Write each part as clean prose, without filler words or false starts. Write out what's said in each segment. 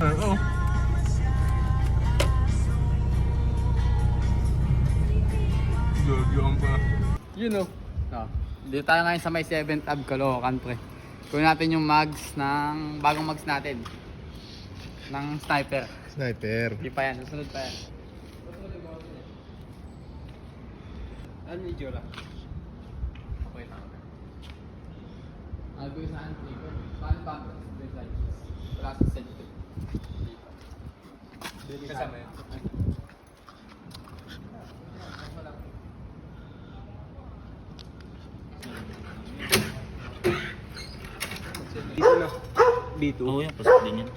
Oo. Gagawin pa. Yun o. No. Dito tayo ngayon sa may 7th Ave, Caloocan, pre. Kunin natin yung mags ng bagong mags natin. Ng sniper. Sniper. Hindi pa yan, susunod pa yan. Ano yung itsura? Okay lang. Algo yung saan, Nico? Paano ba? Wala sa sensitive. Kasama yun. Dito na. B2. Oo yan, pasok din yan.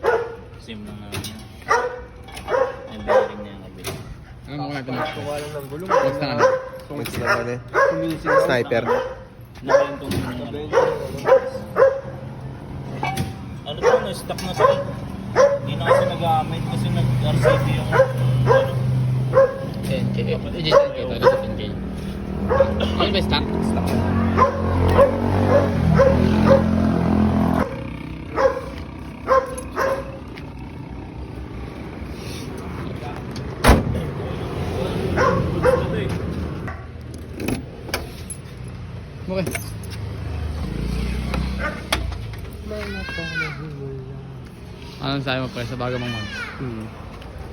Same lang naman yan. Ay, bearing niya yung kabila. Ano mo natin mags? Kuha lang ng gulong. Mags na ano? Mags naman eh. Sniper. Nabentong mo ng ano. Ano to, na-stuck na sa hindi na kasi nag-gamit kasi nag-RCP yung ano. 10K. Hindi 10K. Ito 10K. Ano ba stock? Stock. Okay. Anong sabi mo pre sa bago mong mags?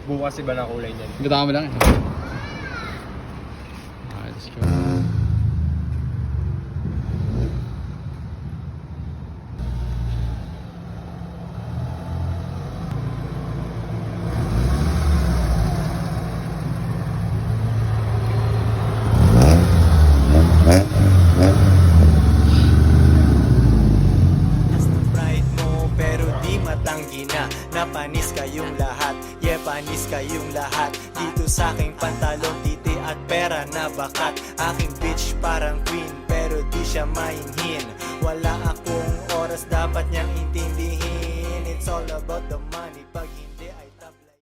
Bukas iba na kulay niyan. Gata mo lang eh. Let's go. Pride mo pero di matanggi na Napanis kayong lahat, yeah panis kayong lahat Dito sa aking pantalon, titi at pera na bakat Aking bitch parang queen pero di siya mainhin Wala akong oras dapat niyang intindihin It's all about the money pag